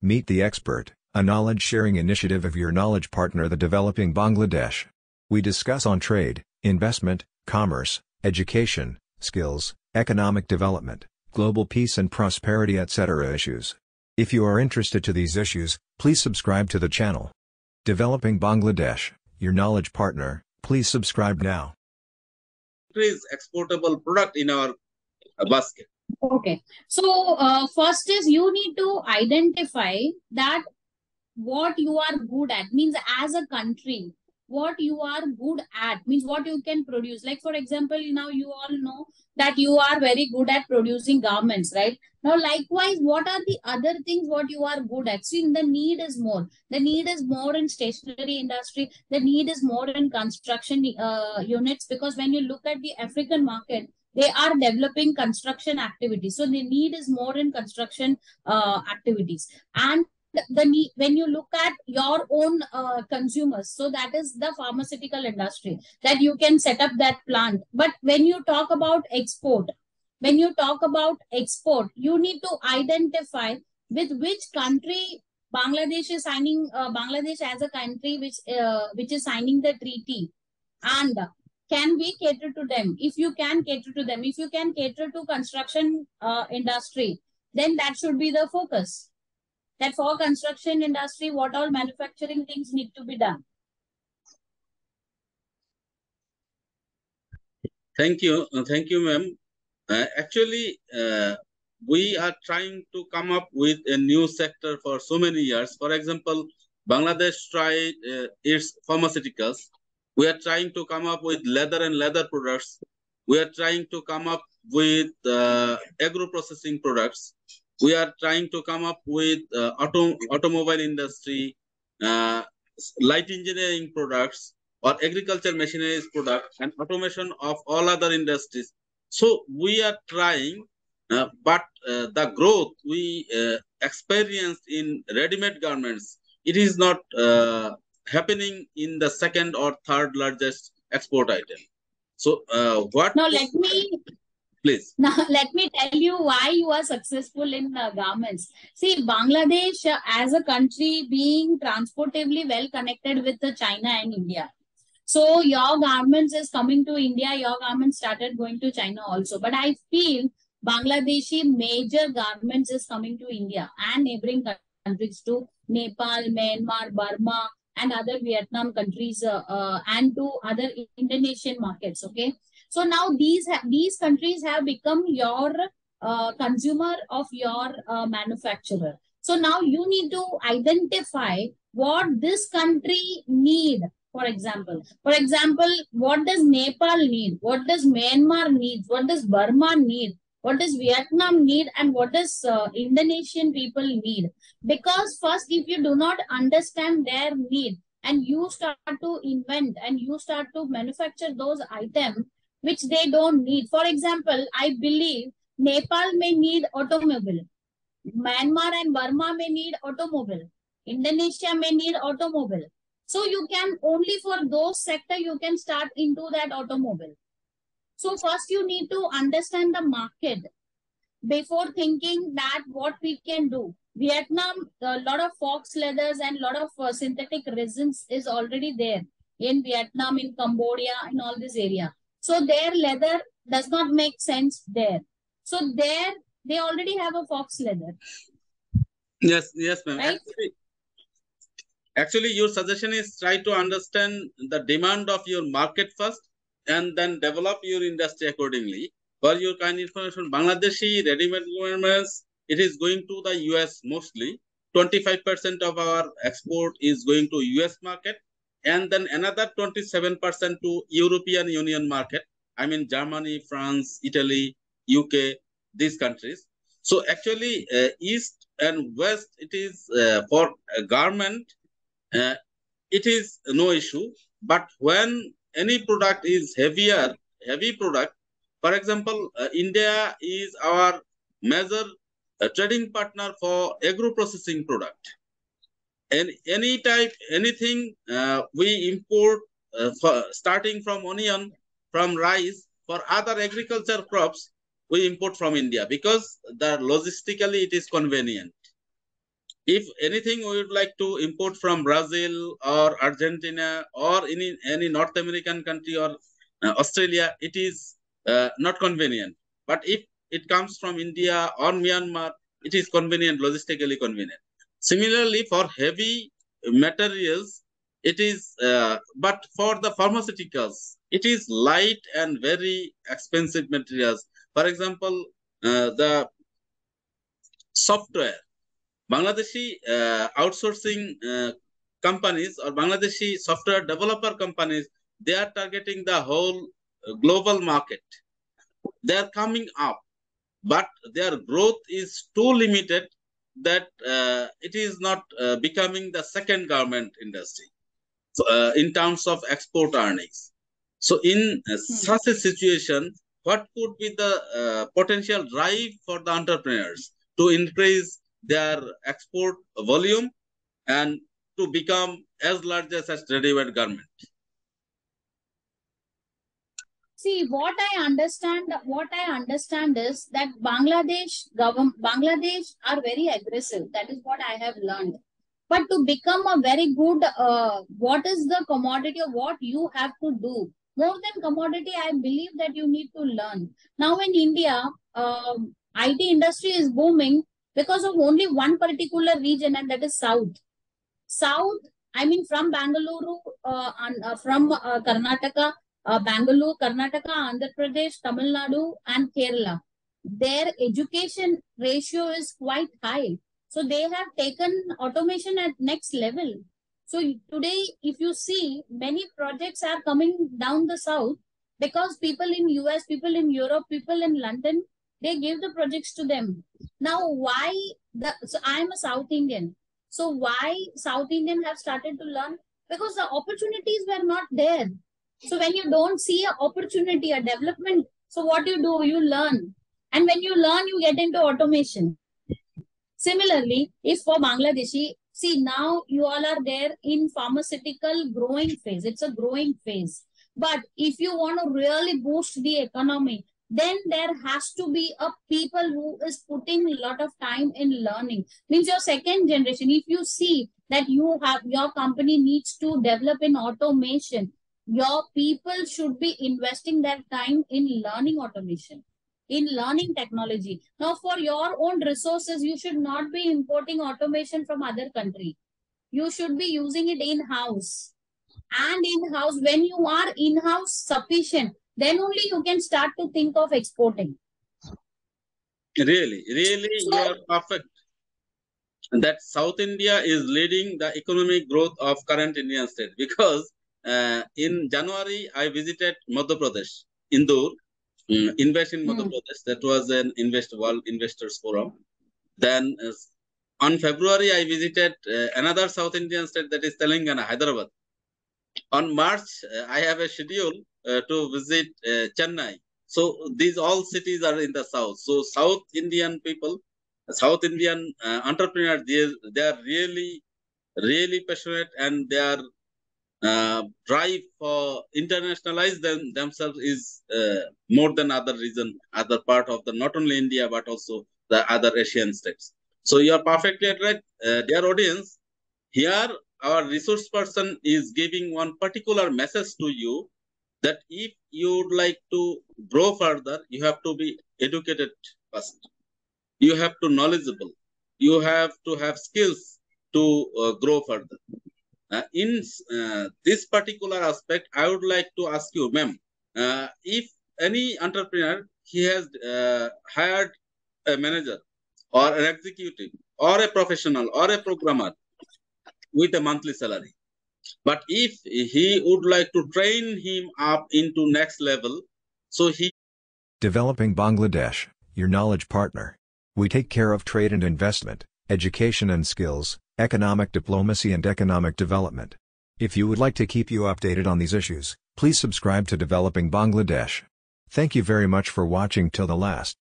Meet the Expert, a knowledge-sharing initiative of your knowledge partner, the Developing Bangladesh. We discuss on trade, investment, commerce, education, skills, economic development, global peace and prosperity, etc. issues. If you are interested to these issues, please subscribe to the channel. Developing Bangladesh, your knowledge partner, please subscribe now. Is exportable product in our basket. Okay. So first is you need to identify that what you are good at, means as a country, what you are good at, means what you can produce. Like for example, now you all know that you are very good at producing garments, right? Now likewise, what are the other things what you are good at? See, the need is more. The need is more in stationery industry. The need is more in construction units, because when you look at the African market, they are developing construction activities. So the need is more in construction activities. And the need, when you look at your own consumers, so that is the pharmaceutical industry, that you can set up that plant. But when you talk about export, you need to identify with which country Bangladesh is signing, Bangladesh as a country which is signing the treaty, and can we cater to them? If you can cater to them, if you can cater to construction industry, then that should be the focus. That for construction industry, what all manufacturing things need to be done. Thank you, ma'am. Actually, we are trying to come up with a new sector for so many years. For example, Bangladesh tried its pharmaceuticals. We are trying to come up with leather and leather products. We are trying to come up with agro-processing products. We are trying to come up with automobile industry, light engineering products, or agriculture machinery product, and automation of all other industries. So we are trying, but the growth we experienced in ready-made garments, it is not happening in the second or third largest export item. So what? Now let me... Please. Now, let me tell you why you are successful in garments. See, Bangladesh as a country being transportively well connected with China and India. So your garments is coming to India, your garments started going to China also. But I feel Bangladeshi major garments is coming to India and neighboring countries too, Nepal, Myanmar, Burma, and other Vietnam countries, and to other Indonesian markets, okay? So now these countries have become your consumer of your manufacturer. So now you need to identify what this country need. For example, what does Nepal need? What does Myanmar need? What does Burma need? What does Vietnam need? And what does Indonesian people need? Because first, if you do not understand their need and you start to invent and you start to manufacture those items which they don't need. For example, I believe Nepal may need automobile. Myanmar and Burma may need automobile. Indonesia may need automobile. So you can only for those sector, you can start into that automobile. So first you need to understand the market before thinking that what we can do. Vietnam, a lot of fox leathers and a lot of synthetic resins is already there in Vietnam, in Cambodia, in all this area. So their leather does not make sense there. So there they already have a fox leather. Yes, ma'am. Right? Actually, your suggestion is try to understand the demand of your market first and then develop your industry accordingly. For your kind information, Bangladeshi ready-made garments, it is going to the US mostly. 25% of our export is going to US market, and then another 27% to European Union market. I mean Germany, France, Italy, UK, these countries. So actually, East and West, it is for a garment, it is no issue. But when any product is heavy product, for example, India is our major trading partner for agro-processing product. And anything we import, starting from onion, from rice, for other agriculture crops, we import from India because logistically it is convenient. If anything we would like to import from Brazil or Argentina or any North American country or Australia, it is not convenient. But if it comes from India or Myanmar, it is convenient, logistically convenient. Similarly, for heavy materials, it is, but for the pharmaceuticals, it is light and very expensive materials. For example, the software. Bangladeshi outsourcing companies or Bangladeshi software developer companies, they are targeting the whole global market. They are coming up, but their growth is too limited that it is not becoming the second garment industry in terms of export earnings. So in such a situation, what could be the potential drive for the entrepreneurs to increase their export volume and to become as large as ready-made garment? See, what I understand is that Bangladesh are very aggressive. That is what I have learned. But to become a very good, what is the commodity or what you have to do? More than commodity, I believe that you need to learn. Now in India, IT industry is booming because of only one particular region, and that is South. South, I mean, from Bangalore, from Karnataka, Bangalore, Karnataka, Andhra Pradesh, Tamil Nadu, and Kerala. Their education ratio is quite high. So they have taken automation at next level. So today, if you see, many projects are coming down the south because people in US, people in Europe, people in London, they give the projects to them. Now, why so I am a South Indian. So why South Indian have started to learn? Because the opportunities were not there. So when you don't see an opportunity, a development, so what you do, you learn. And when you learn, you get into automation. Similarly, if for Bangladeshi, see now you all are there in pharmaceutical growing phase. It's a growing phase. But if you want to really boost the economy, then there has to be a people who is putting a lot of time in learning. Means your second generation, if you see that you have your company needs to develop in automation, your people should be investing their time in learning automation, in learning technology. Now, for your own resources, you should not be importing automation from other country. You should be using it in-house. And in-house, when you are in-house sufficient, then only you can start to think of exporting. Really, you are perfect. That South India is leading the economic growth of current Indian state, because in January I visited Madhya Pradesh, Indore, invest in Madhya Pradesh. That was an World Investors Forum. Then on February I visited another South Indian state, that is Telangana, Hyderabad. On March I have a schedule to visit Chennai. So these all cities are in the south. So South Indian people, South Indian entrepreneurs, they are really passionate, and they are drive for internationalize themselves is more than other region, other part of the not only India but also the other Asian states. So you are perfectly right, dear audience. Here our resource person is giving one particular message to you, that if you would like to grow further, you have to be educated first. You have to knowledgeable. You have to have skills to grow further. In this particular aspect, I would like to ask you, ma'am, if any entrepreneur, he has hired a manager or an executive or a professional or a programmer with a monthly salary, but if he would like to train him up into next level, so he... Developing Bangladesh, your knowledge partner. We take care of trade and investment, education and skills, economic diplomacy and economic development. If you would like to keep you updated on these issues, please subscribe to Developing Bangladesh. Thank you very much for watching till the last.